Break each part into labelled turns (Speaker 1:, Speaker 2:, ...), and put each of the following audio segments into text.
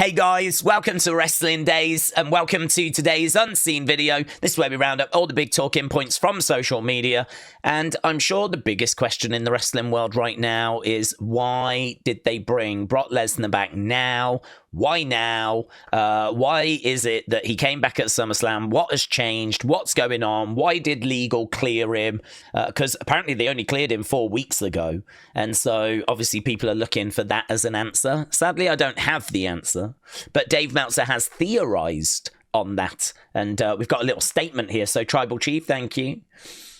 Speaker 1: Hey guys, welcome to Wrestling Days and welcome to today's Unseen video. This is where we round up all the big talking points from social media, and I'm sure the biggest question in the wrestling world right now is why did they bring Brock Lesnar back now? Why now? Why is it that he came back at SummerSlam? What has changed? What's going on? Why did legal clear him? Because apparently they only cleared him 4 weeks ago. And so obviously people are looking for that as an answer. Sadly, I don't have the answer. But Dave Meltzer has theorized on that. And we've got a little statement here. So Tribal Chief, thank you.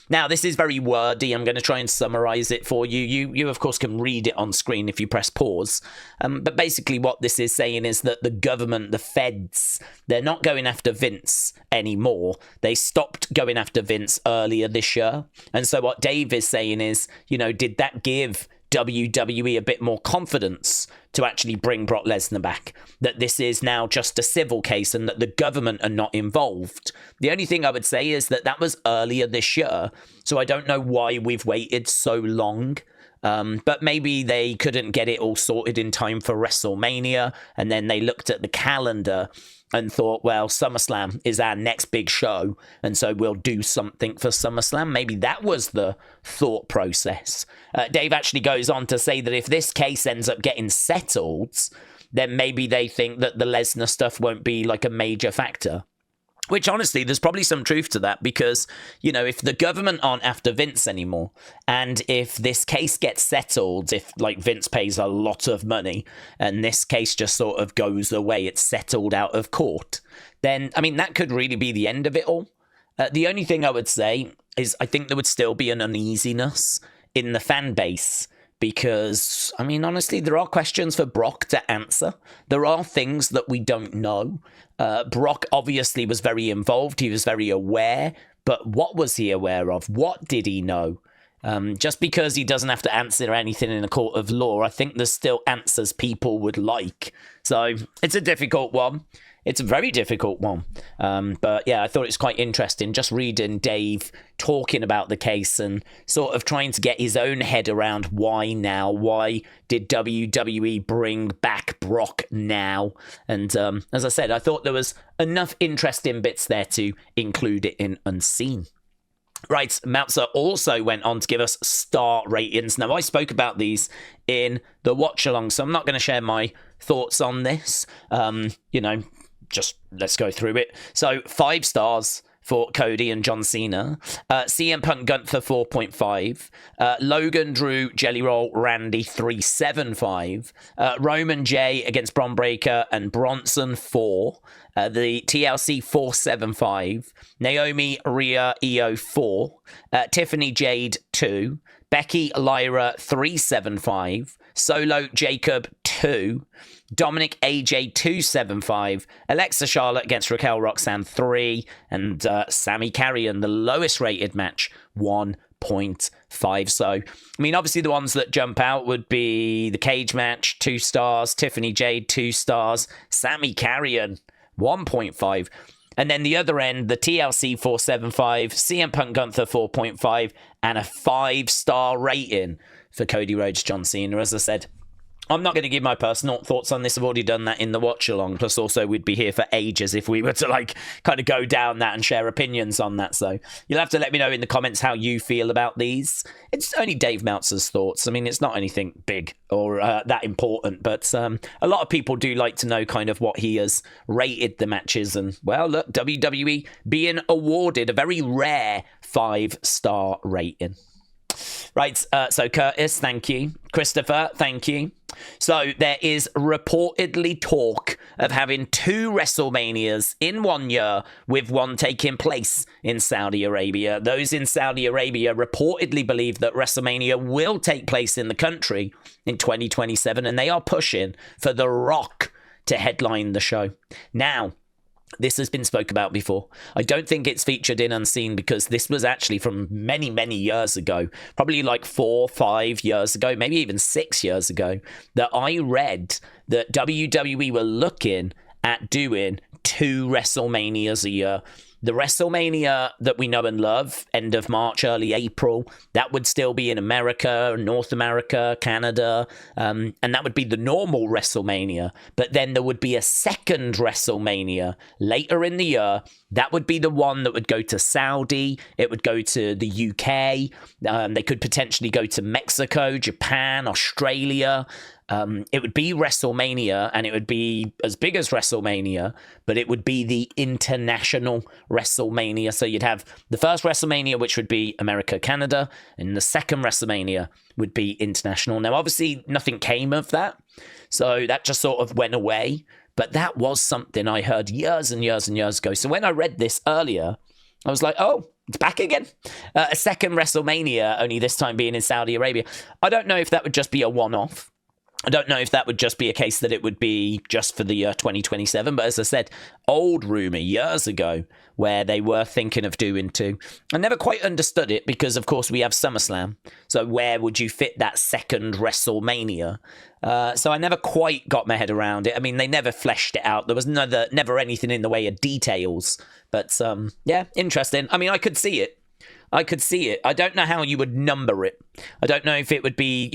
Speaker 1: Now, this is very wordy. I'm going to try and summarize it for you. You, of course, can read it on screen if you press pause. But basically what this is saying is that the government, the feds, they're not going after Vince anymore. They stopped going after Vince earlier this year. And so what Dave is saying is, you know, did that give WWE a bit more confidence to actually bring Brock Lesnar back, that this is now just a civil case and that the government are not involved? The only thing I would say is that that was earlier this year, so I don't know why we've waited so long. But maybe they couldn't get it all sorted in time for WrestleMania, and then they looked at the calendar and thought, well, SummerSlam is our next big show, and so we'll do something for SummerSlam. Maybe that was the thought process. Dave actually goes on to say that if this case ends up getting settled, then maybe they think that the Lesnar stuff won't be like a major factor. Which, honestly, there's probably some truth to that because, you know, if the government aren't after Vince anymore, and if this case gets settled, if, like, Vince pays a lot of money, and this case just sort of goes away, it's settled out of court, then, I mean, that could really be the end of it all. The only thing I would say is I think there would still be an uneasiness in the fan base. Because, I mean, honestly, there are questions for Brock to answer. There are things that we don't know. Brock obviously was very involved. He was very aware. But what was he aware of? What did he know? Just because he doesn't have to answer anything in a court of law, I think there's still answers people would like. So it's a difficult one. It's a very difficult one. But yeah, I thought it was quite interesting just reading Dave talking about the case and sort of trying to get his own head around why now? Why did WWE bring back Brock now? And as I said, I thought there was enough interesting bits there to include it in Unseen. Right, Meltzer also went on to give us star ratings. Now, I spoke about these in the watch-along, so I'm not going to share my thoughts on this. You know, just let's go through it. So 5 stars for Cody and John Cena. CM Punk Gunther 4.5. Logan Drew Jelly Roll Randy 3.75. Roman J against Bron Breakker and Bronson 4. The TLC 4.75. Naomi Rhea EO 4. Tiffany Jade 2. Becky Lyra 3.75. Solo Jacob 2. Dominic AJ 2.75, Alexa Charlotte against Raquel Roxanne 3, and Sami Karrion, the lowest rated match, 1.5. So, I mean, obviously the ones that jump out would be the cage match, 2 stars, Tiffany Jade, 2 stars, Sami Karrion, 1.5. And then the other end, the TLC 4.75, CM Punk Gunther 4.5, and a 5-star rating for Cody Rhodes, John Cena. As I said, I'm not going to give my personal thoughts on this. I've already done that in the watch-along. Plus, also, we'd be here for ages if we were to, like, kind of go down that and share opinions on that. So you'll have to let me know in the comments how you feel about these. It's only Dave Meltzer's thoughts. I mean, it's not anything big or that important. But a lot of people do like to know kind of what he has rated the matches. And, well, look, WWE being awarded a very rare 5-star rating. Right, so Curtis, thank you. Christopher, thank you. So there is reportedly talk of having 2 WrestleManias in 1 year, with one taking place in Saudi Arabia. Those in Saudi Arabia reportedly believe that WrestleMania will take place in the country in 2027, and they are pushing for The Rock to headline the show. Now, this has been spoke about before. I don't think it's featured in Unseen because this was actually from many, many years ago, probably like 4 or 5 years ago, maybe even 6 years ago, that I read that WWE were looking at doing 2 WrestleManias a year. the WrestleMania that we know and love, end of March, early April, that would still be in America, North America, Canada, and that would be the normal WrestleMania. But then there would be a second WrestleMania later in the year. That would be the one that would go to Saudi. It would go to the UK. They could potentially go to Mexico, Japan, Australia. It would be WrestleMania, and it would be as big as WrestleMania, but it would be the international WrestleMania. So you'd have the first WrestleMania, which would be America, Canada, and the second WrestleMania would be international. Now, obviously, nothing came of that, so that just sort of went away. But that was something I heard years and years and years ago. So when I read this earlier, I was like, oh, it's back again. A second WrestleMania, only this time being in Saudi Arabia. I don't know if that would just be a one-off. I don't know if that would just be a case that it would be just for the year 2027. But as I said, old rumor years ago where they were thinking of doing two. I never quite understood it because, of course, we have SummerSlam. So where would you fit that second WrestleMania? So I never quite got my head around it. I mean, they never fleshed it out. There was never anything in the way of details. But yeah, interesting. I mean, I could see it. I don't know how you would number it. I don't know if it would be,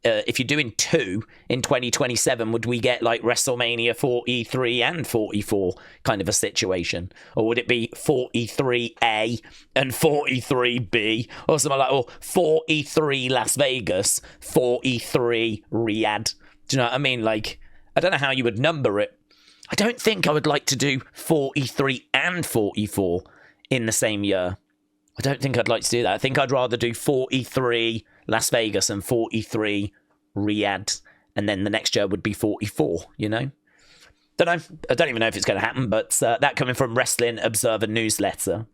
Speaker 1: if you're doing two in 2027, would we get like WrestleMania 43 and 44 kind of a situation? Or would it be 43A and 43B or something like, or 43 Las Vegas, 43 Riyadh? Do you know what I mean? Like, I don't know how you would number it. I don't think I would like to do 43 and 44 in the same year. I don't think I'd like to do that. I think I'd rather do 43 Las Vegas and 43 Riyadh, and then the next year would be 44, Don't know. I don't even know if it's going to happen, but that coming from Wrestling Observer Newsletter.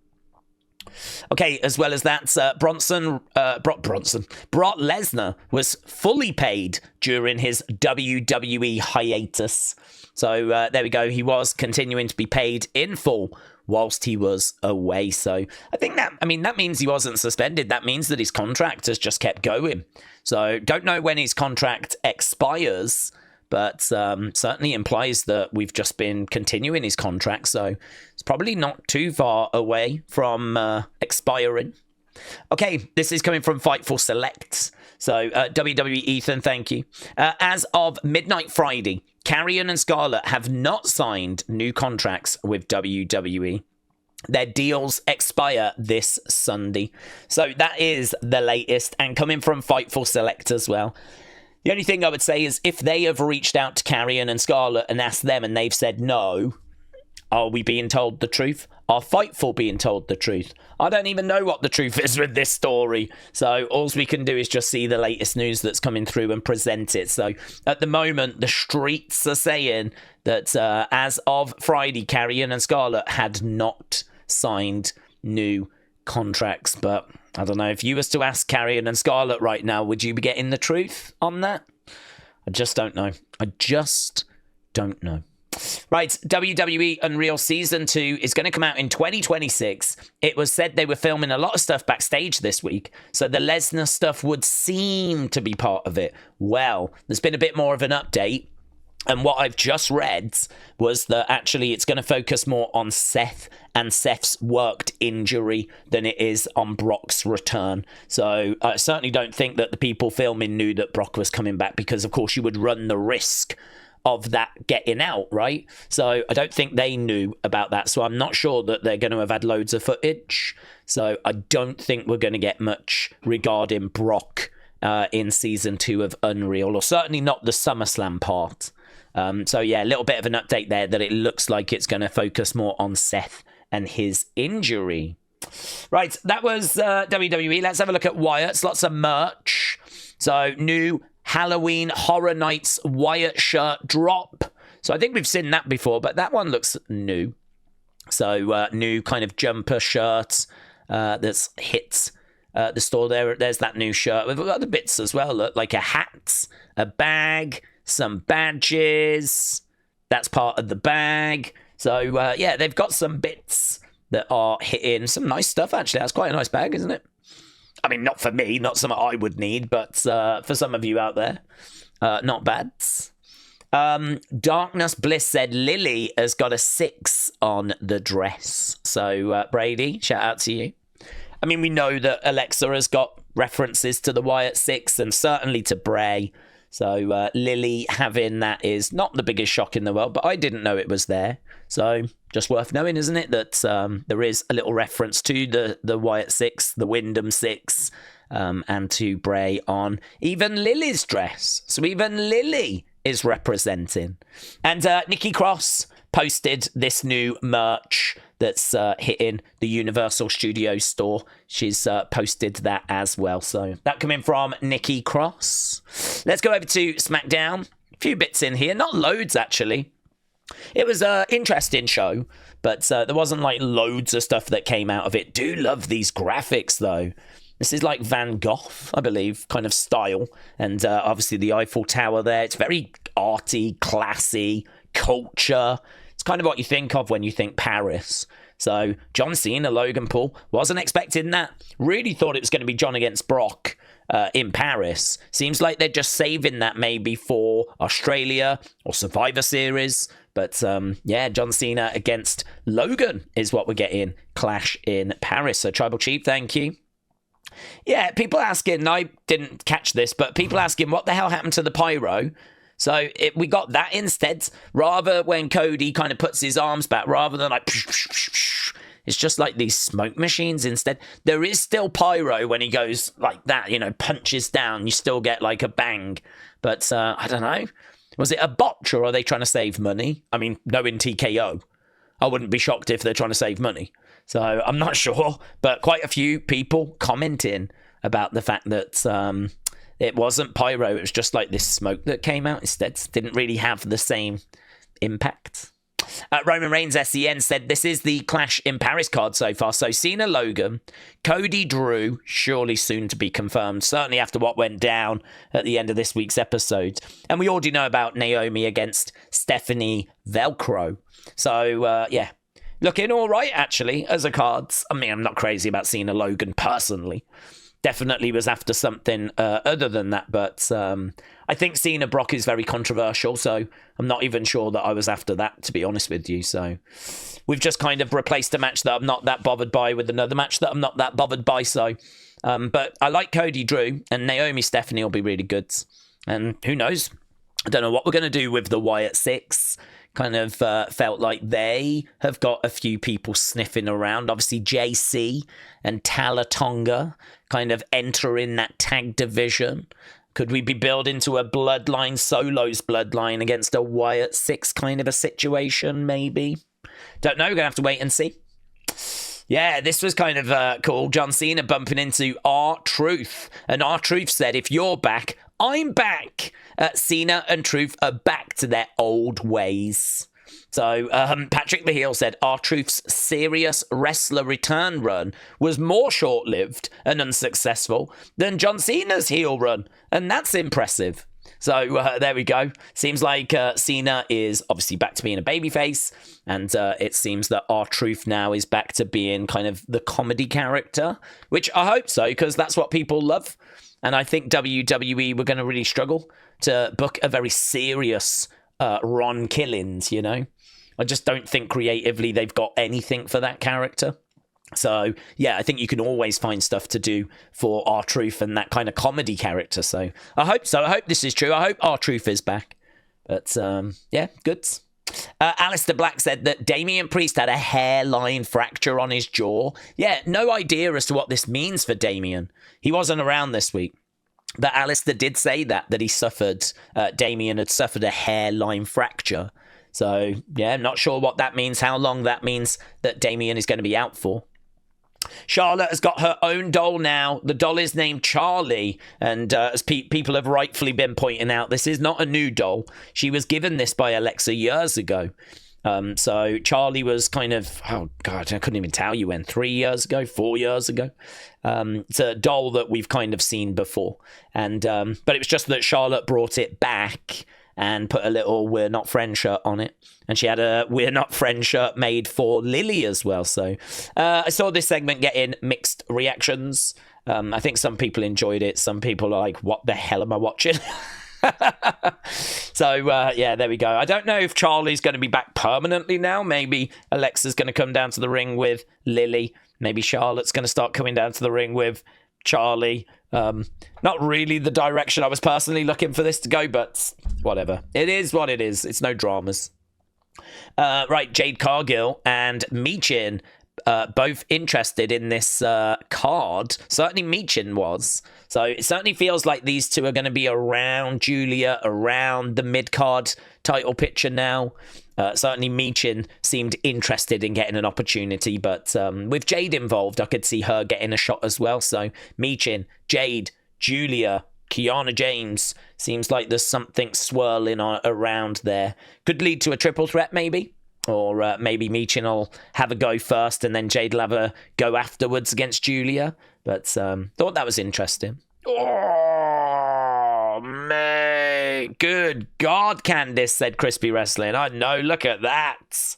Speaker 1: Okay, as well as that, Brock Lesnar was fully paid during his WWE hiatus. So there we go. He was continuing to be paid in full whilst he was away. So I think that means he wasn't suspended. That means that his contract has just kept going. So don't know when his contract expires, but certainly implies that we've just been continuing his contract. So it's probably not too far away from expiring. Okay, this is coming from Fightful Select. So WWE Ethan, thank you. As of midnight Friday, Karrion and Scarlett have not signed new contracts with WWE. Their deals expire this Sunday. So that is the latest, and coming from Fightful Select as well. The only thing I would say is if they have reached out to Karrion and Scarlett and asked them and they've said no, are we being told the truth? Are Fightful being told the truth? I don't even know what the truth is with this story. So all we can do is just see the latest news that's coming through and present it. So at the moment, the streets are saying that as of Friday, Karrion and Scarlett had not signed new contracts. But I don't know, if you was to ask Karrion and Scarlett right now, would you be getting the truth on that? I just don't know. Right, WWE Unreal Season 2 is going to come out in 2026. It was said they were filming a lot of stuff backstage this week, so the Lesnar stuff would seem to be part of it. Well, there's been a bit more of an update, and what I've just read was that actually it's going to focus more on Seth and Seth's worked injury than it is on Brock's return. So I certainly don't think that the people filming knew that Brock was coming back, because of course you would run the risk of that getting out, right? So I don't think they knew about that. So I'm not sure that they're going to have had loads of footage. So I don't think we're going to get much regarding Brock in season 2 of Unreal, or certainly not the SummerSlam part. So yeah, a little bit of an update there that it looks like it's going to focus more on Seth and his injury. Right, that was WWE. Let's have a look at Wyatt's. Lots of merch. So new Halloween Horror Nights Wyatt shirt drop. So I think we've seen that before, but that one looks new. So new kind of jumper shirt that's hit the store there. There's that new shirt. We've got other bits as well. Look, like a hat, a bag, some badges. That's part of the bag. So yeah, they've got some bits that are hitting. Some nice stuff, actually. That's quite a nice bag, isn't it? I mean, not for me, not something I would need, but for some of you out there, not bad. Darkness Bliss said Lily has got a 6 on the dress. So, Brady, shout out to you. I mean, we know that Alexa has got references to the Wyatt Sicks and certainly to Bray. So Lily having that is not the biggest shock in the world, but I didn't know it was there. So just worth knowing, isn't it, that there is a little reference to the Wyatt Sicks, the Wyndham Six, and to Bray on even Lily's dress. So even Lily is representing. And Nikki Cross posted this new merch that's hitting the Universal Studios store. She's posted that as well. So that coming from Nikki Cross. Let's go over to SmackDown. A few bits in here, not loads actually. It was an interesting show, but there wasn't like loads of stuff that came out of it. Do love these graphics though. This is like Van Gogh, I believe, kind of style. And obviously the Eiffel Tower there. It's very arty, classy, culture. It's kind of what you think of when you think Paris. So John Cena, Logan Paul, wasn't expecting that. Really thought it was going to be John against Brock in Paris. Seems like they're just saving that maybe for Australia or Survivor Series. But yeah, John Cena against Logan is what we're getting. Clash in Paris. So Tribal Chief, thank you. Yeah, people asking, and I didn't catch this, but people asking what the hell happened to the pyro. So we got that instead, rather when Cody kind of puts his arms back, rather than like, it's just like these smoke machines instead. There is still pyro when he goes like that, you know, punches down, you still get like a bang. But I don't know, was it a botch or are they trying to save money? I mean, knowing TKO, I wouldn't be shocked if they're trying to save money. So I'm not sure, but quite a few people commenting about the fact that it wasn't pyro. It was just like this smoke that came out instead. Didn't really have the same impact. Roman Reigns SEN said this is the Clash in Paris card so far. So Cena, Logan, Cody, Drew, surely soon to be confirmed. Certainly after what went down at the end of this week's episode. And we already know about Naomi against Stephanie Velcro. So yeah. Looking all right, actually, as a cards. I mean, I'm not crazy about Cena Logan personally. Definitely was after something other than that. But I think Cena Brock is very controversial. So I'm not even sure that I was after that, to be honest with you. So we've just kind of replaced a match that I'm not that bothered by with another match that I'm not that bothered by. So, but I like Cody Drew and Naomi Stephanie will be really good. And who knows? I don't know what we're going to do with the Wyatt Sicks. Kind of felt like they have got a few people sniffing around. Obviously, JC and Talatonga kind of entering that tag division. Could we be building to a bloodline, Solo's bloodline against a Wyatt Sicks kind of a situation, maybe? Don't know. We're going to have to wait and see. Yeah, this was kind of cool. John Cena bumping into R-Truth. And R-Truth said, if you're back, I'm back. Cena and Truth are back to their old ways. So Patrick the Heel said R-Truth's serious wrestler return run was more short-lived and unsuccessful than John Cena's heel run. And that's impressive. So there we go. Seems like Cena is obviously back to being a babyface. And it seems that R-Truth now is back to being kind of the comedy character. Which I hope so, because that's what people love. And I think WWE were going to really struggle to book a very serious Ron Killings, you know. I just don't think creatively they've got anything for that character. So, yeah, I think you can always find stuff to do for R-Truth and that kind of comedy character. So, I hope so. I hope this is true. I hope R-Truth is back. But, yeah, good. Alistair Black said that Damian Priest had a hairline fracture on his jaw. Yeah, no idea as to what this means for Damian. He wasn't around this week. But Alistair did say that he suffered, Damian had suffered a hairline fracture. So, yeah, I'm not sure what that means, how long that means that Damian is going to be out for. Charlotte has got her own doll now. The doll is named Charlie. And as people have rightfully been pointing out, this is not a new doll. She was given this by Alexa years ago. So Charlie was kind of, oh God, I couldn't even tell you when, 3 years ago, 4 years ago. It's a doll that we've kind of seen before. And but it was just that Charlotte brought it back and put a little We're Not Friends shirt on it. And she had a We're Not Friends shirt made for Lily as well. So I saw this segment getting mixed reactions. I think some people enjoyed it. Some people are like, what the hell am I watching? So, yeah, there we go. I don't know if Charlie's going to be back permanently now. Maybe Alexa's going to come down to the ring with Lily. Maybe Charlotte's going to start coming down to the ring with Charlie. Not really the direction I was personally looking for this to go, but whatever. It is what it is. It's no dramas. Right, Jade Cargill and Michin both interested in this card. Certainly Michin was. So it certainly feels like these two are going to be around Giulia, around the mid-card title picture now. Certainly Michin seemed interested in getting an opportunity, but with Jade involved, I could see her getting a shot as well. So Michin, Jade, Giulia, Kiana James, seems like there's something swirling around there. Could lead to a triple threat maybe, or maybe Michin will have a go first and then Jade will have a go afterwards against Giulia. But thought that was interesting. Oh, mate. Good God, Candice, said Crispy Wrestling. I know, look at that.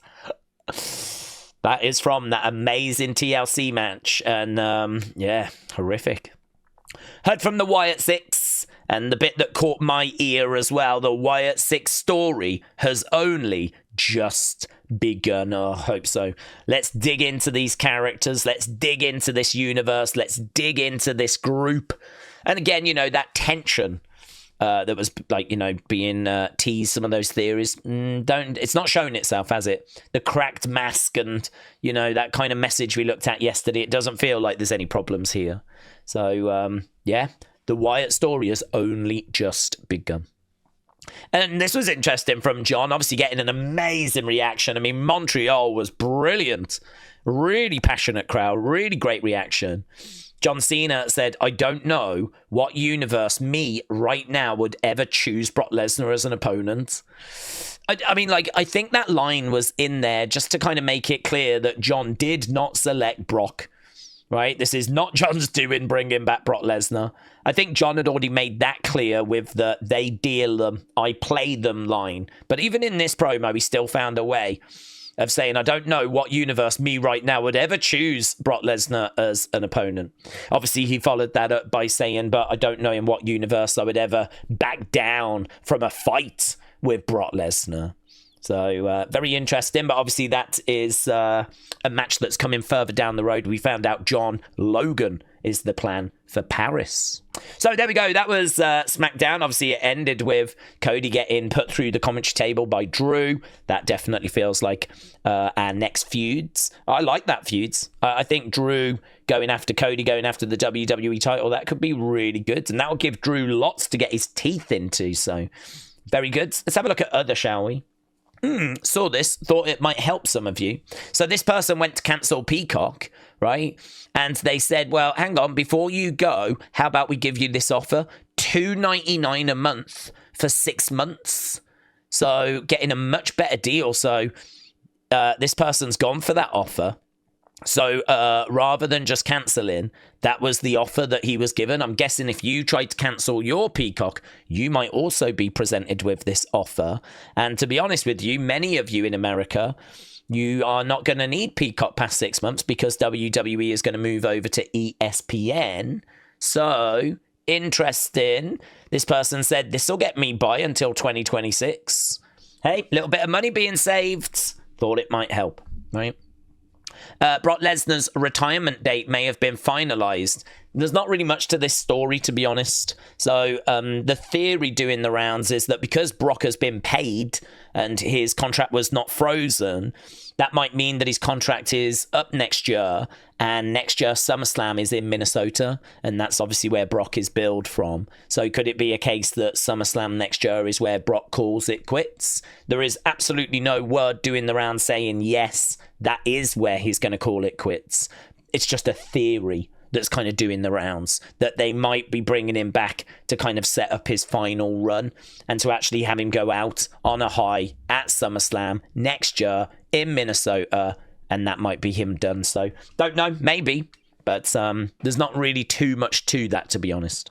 Speaker 1: That is from that amazing TLC match. And, yeah, horrific. Heard from the Wyatt Sicks, and the bit that caught my ear as well, the Wyatt Sicks story has only just begun. Oh, I hope so. Let's dig into these characters. Let's dig into this universe. Let's dig into this group. And again, you know, that tension that was, like, you know, being teased, some of those theories, it's not shown itself, has it? The cracked mask and, you know, that kind of message we looked at yesterday, it doesn't feel like there's any problems here. So, yeah, the Wyatt story has only just begun. And this was interesting from John, obviously getting an amazing reaction. I mean, Montreal was brilliant. Really passionate crowd, really great reaction. John Cena said, I don't know what universe me right now would ever choose Brock Lesnar as an opponent. I mean, like, I think that line was in there just to kind of make it clear that John did not select Brock, right? This is not John's doing, bringing back Brock Lesnar. I think John had already made that clear with the they deal them, I play them line. But even in this promo, he still found a way of saying, I don't know what universe me right now would ever choose Brock Lesnar as an opponent. Obviously, he followed that up by saying, but I don't know in what universe I would ever back down from a fight with Brock Lesnar. So, very interesting, but obviously that is a match that's coming further down the road. We found out John Logan is the plan for Paris. So there we go. That was SmackDown. Obviously, it ended with Cody getting put through the commentary table by Drew. That definitely feels like our next feuds. I like that feuds. I think Drew going after Cody, going after the WWE title, that could be really good. And that will give Drew lots to get his teeth into. So, very good. Let's have a look at other, shall we? Saw this, thought it might help some of you. So this person went to cancel Peacock, right? And they said, well, hang on, before you go, how about we give you this offer? $2.99 a month for 6 months. So getting a much better deal. So this person's gone for that offer. So rather than just cancelling, that was the offer that he was given. I'm guessing if you tried to cancel your Peacock, you might also be presented with this offer. And to be honest with you, many of you in America, you are not going to need Peacock past 6 months because WWE is going to move over to ESPN. So, interesting. This person said, this will get me by until 2026. Hey, little bit of money being saved. Thought it might help, right? Brock Lesnar's retirement date may have been finalized. There's not really much to this story, to be honest. So the theory doing the rounds is that because Brock has been paid and his contract was not frozen, that might mean that his contract is up next year, and next year SummerSlam is in Minnesota, and that's obviously where Brock is billed from. So could it be a case that SummerSlam next year is where Brock calls it quits? There is absolutely no word doing the round saying yes, that is where he's going to call it quits. It's just a theory that's kind of doing the rounds, that they might be bringing him back to kind of set up his final run and to actually have him go out on a high at SummerSlam next year in Minnesota, and that might be him done. So don't know, maybe, but there's not really too much to that, to be honest.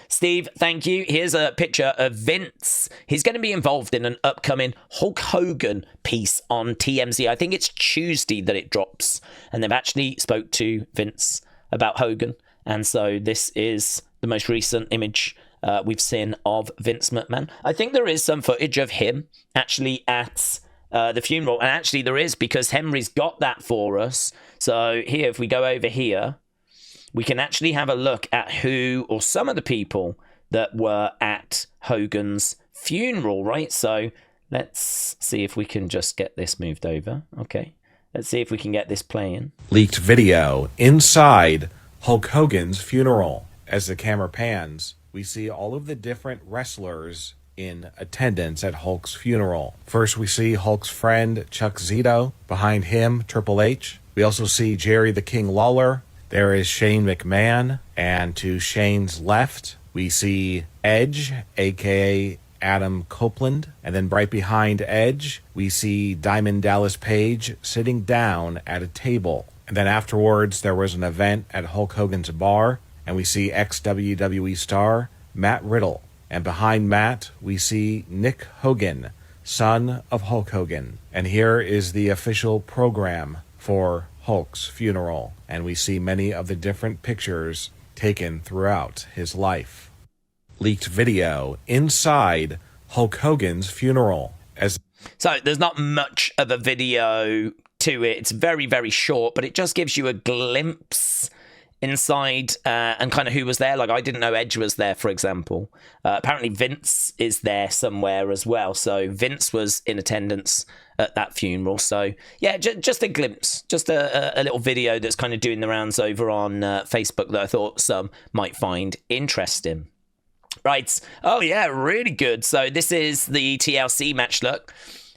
Speaker 1: Steve, thank you. Here's a picture of Vince. He's going to be involved in an upcoming Hulk Hogan piece on TMZ. I think it's Tuesday that it drops, and they've actually spoke to Vince about Hogan, and so this is the most recent image we've seen of Vince McMahon. I think there is some footage of him actually at the funeral, and actually there is, because Henry's got that for us. So here, if we go over here, we can actually have a look at who, or some of the people that were at Hogan's funeral, right? So let's see if we can just get this moved over. Okay, let's see if we can get this playing.
Speaker 2: Leaked video inside Hulk Hogan's funeral. As the camera pans, we see all of the different wrestlers in attendance at Hulk's funeral. First, we see Hulk's friend Chuck Zito. Behind him, Triple H. We also see Jerry the King Lawler. There is Shane McMahon. And to Shane's left, we see Edge, aka Adam Copeland. And then right behind Edge, we see Diamond Dallas Page sitting down at a table. And then afterwards, there was an event at Hulk Hogan's bar, and we see ex-WWE star Matt Riddle. And behind Matt, we see Nick Hogan, son of Hulk Hogan. And here is the official program for Hulk's funeral. And we see many of the different pictures taken throughout his life. Leaked video inside Hulk Hogan's funeral.
Speaker 1: So there's not much of a video to it. It's very, very short, but it just gives you a glimpse inside and kind of who was there. Like, I didn't know Edge was there, for example. Apparently Vince is there somewhere as well. So Vince was in attendance at that funeral. So yeah, just a glimpse, just a little video that's kind of doing the rounds over on Facebook that I thought some might find interesting. Right. Oh yeah, really good. So this is the TLC match look.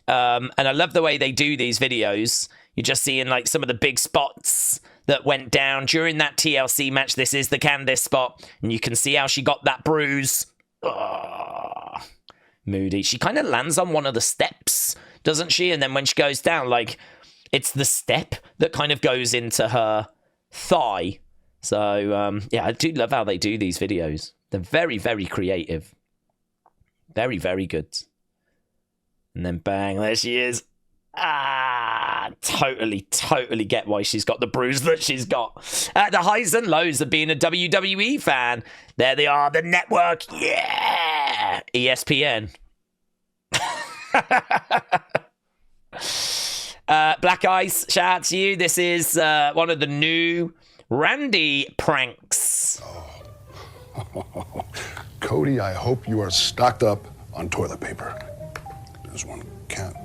Speaker 1: And I love the way they do these videos. You're just seeing like some of the big spots that went down during that TLC match. This is the Candice spot, and you can see how she got that bruise. Oh, moody. She kind of lands on one of the steps, doesn't she? And then when she goes down, like, it's the step that kind of goes into her thigh. So, yeah, I do love how they do these videos. They're very, very creative. Very, very good. And then bang, there she is. Totally get why she's got the bruise that she's got. The highs and lows of being a WWE fan. There they are, the network. Yeah! ESPN. Black Ice, shout out to you. This is one of the new Randy pranks.
Speaker 3: Oh. Cody, I hope you are stocked up on toilet paper. There's one count.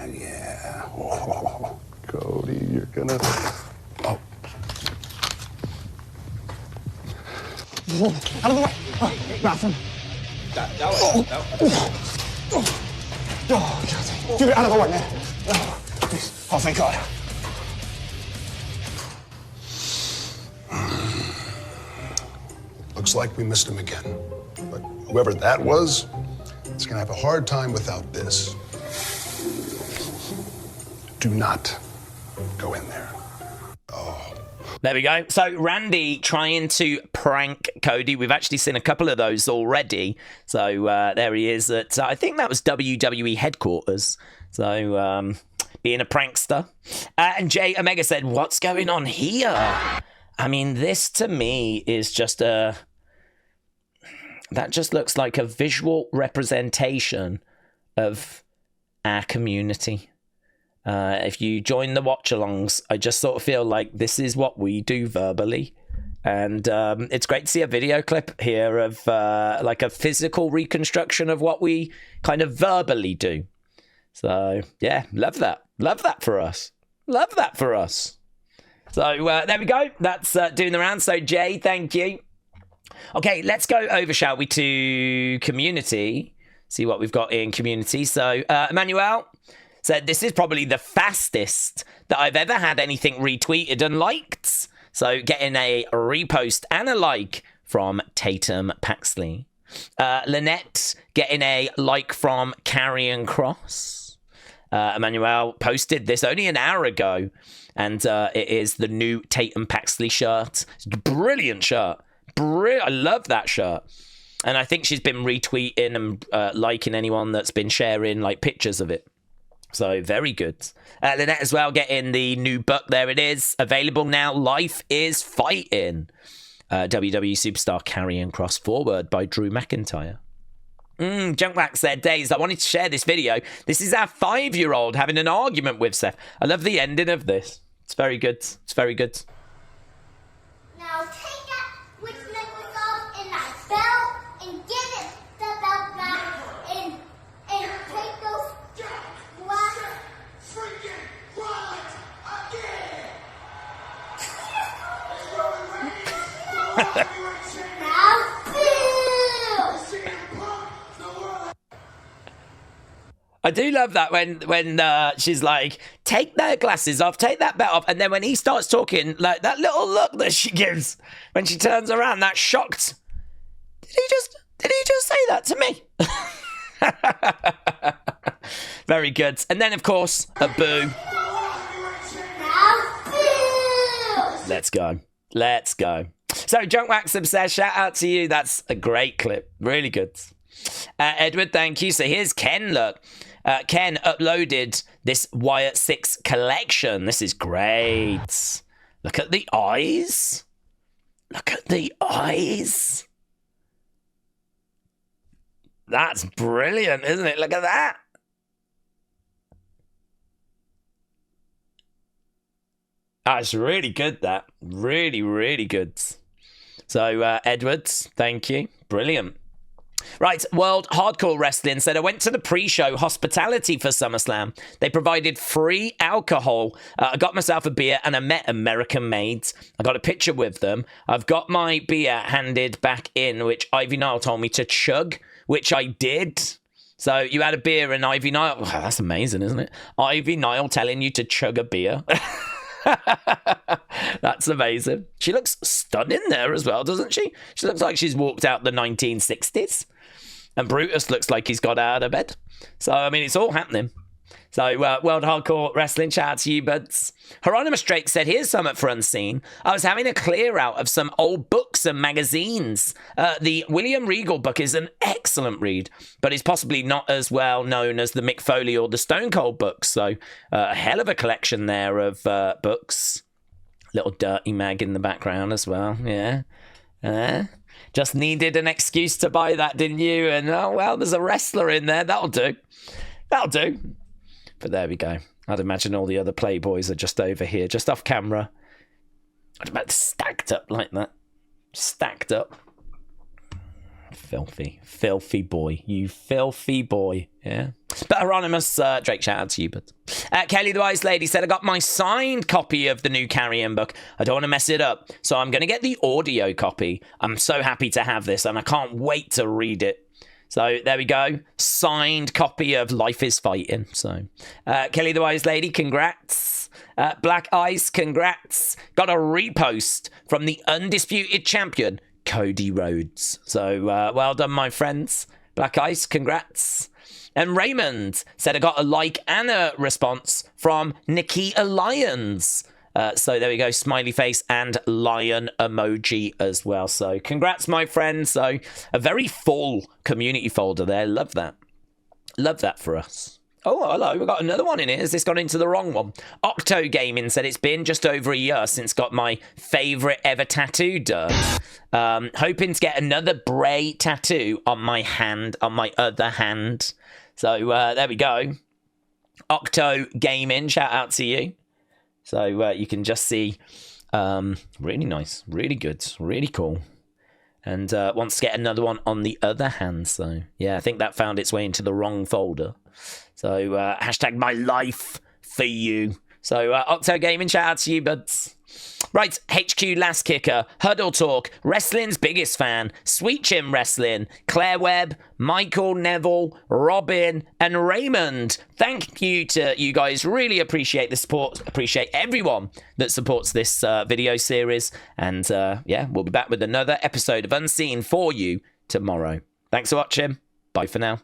Speaker 3: Yeah. Oh, Cody, you're gonna. Oh.
Speaker 4: Out of the way. Oh, bathroom. Oh, get out of the way, man. Oh, please. Oh, thank God.
Speaker 3: Looks like we missed him again. But whoever that was, is gonna have a hard time without this. Do not go in there. Oh.
Speaker 1: There we go. So Randy trying to prank Cody. We've actually seen a couple of those already. So there he is at, I think that was WWE headquarters. So being a prankster. And Jay Omega said, what's going on here? I mean, this to me is just that just looks like a visual representation of our community. If you join the watch-alongs, I just sort of feel like this is what we do verbally. And it's great to see a video clip here of like a physical reconstruction of what we kind of verbally do. So, yeah, love that. Love that for us. Love that for us. So, there we go. That's doing the round. So, Jay, thank you. Okay, let's go over, shall we, to community. See what we've got in community. So, Emmanuel said, this is probably the fastest that I've ever had anything retweeted and liked. So getting a repost and a like from Tatum Paxley. Lynette getting a like from Karrion Kross. Emmanuel posted this only an hour ago. And it is the new Tatum Paxley shirt. It's a brilliant shirt. I love that shirt. And I think she's been retweeting and liking anyone that's been sharing like pictures of it. So, very good. Lynette as well getting the new book. There it is. Available now. Life is Fighting. WWE superstar Karrion Kross forward by Drew McIntyre. Junkwax said, Days, I wanted to share this video. This is our 5-year-old having an argument with Seth. I love the ending of this. It's very good. It's very good.
Speaker 5: Now take that which necklace off in that belt and give it the belt back and take those black
Speaker 4: Freaking wallet again!
Speaker 5: now boo!
Speaker 1: I do love that when she's like, take their glasses off, take that belt off, and then when he starts talking, like that little look that she gives when she turns around, that shocked. Did he just say that to me? Very good. And then of course a boo.
Speaker 5: Now boo!
Speaker 1: Let's go. Let's go. So Junkwax Obsessed, shout out to you. That's a great clip. Really good. Edward, thank you. So here's Ken, look. Ken uploaded this Wyatt Sicks collection. This is great. Look at the eyes. Look at the eyes. That's brilliant, isn't it? Look at that. That's really good, that. Really, really good. So, Edwards, thank you. Brilliant. Right, World Hardcore Wrestling said, I went to the pre-show hospitality for SummerSlam. They provided free alcohol. I got myself a beer and I met American maids. I got a picture with them. I've got my beer handed back in, which Ivy Nile told me to chug, which I did. So you had a beer and Ivy Nile... Oh, that's amazing, isn't it? Ivy Nile telling you to chug a beer. That's amazing. She looks stunning there as well, doesn't she? She looks like she's walked out the 1960s. And Brutus looks like he's got out of bed. So, I mean, it's all happening. So, World Hardcore Wrestling, shout out to you, buds. Hieronymus Drake said, here's something for Unseen. I was having a clear out of some old books and magazines. The William Regal book is an excellent read, but it's possibly not as well known as the Mick Foley or the Stone Cold books. So, a hell of a collection there of books. Little dirty mag in the background as well, yeah. Just needed an excuse to buy that, didn't you? And, oh, well, there's a wrestler in there. That'll do. That'll do. But there we go. I'd imagine all the other Playboys are just over here, just off camera. I'd imagine stacked up like that. Stacked up. Filthy. Filthy boy. You filthy boy. Yeah. But Hieronymus, Drake, shout out to you. But Kelly the Wise Lady said, I got my signed copy of the new Karrion book. I don't want to mess it up. So I'm going to get the audio copy. I'm so happy to have this and I can't wait to read it. So there we go. Signed copy of Life is Fighting. So Kelly the Wise Lady, congrats. Black Ice, congrats. Got a repost from the undisputed champion, Cody Rhodes. So well done, my friends. Black Ice, congrats. And Raymond said I got a like and a response from Nikita Lyons. So there we go, smiley face and lion emoji as well. So congrats, my friend. So a very full community folder there. Love that. Love that for us. Oh, hello, we've got another one in here. Has this gone into the wrong one? Octo Gaming said it's been just over a year since got my favourite ever tattoo done. Hoping to get another Bray tattoo on my hand, on my other hand. So there we go. Octo Gaming, shout out to you. So you can just see, really nice, really good, really cool. And wants to get another one on the other hand. So, yeah, I think that found its way into the wrong folder. So, hashtag my life for you. So, Octo Gaming, shout out to you, buds. Right, HQ Last Kicker, Huddle Talk, Wrestling's Biggest Fan, Sweet Chin Wrestling, Claire Webb, Michael Neville, Robin, and Raymond. Thank you to you guys. Really appreciate the support. Appreciate everyone that supports this video series. And yeah, we'll be back with another episode of Unseen for you tomorrow. Thanks for watching. Bye for now.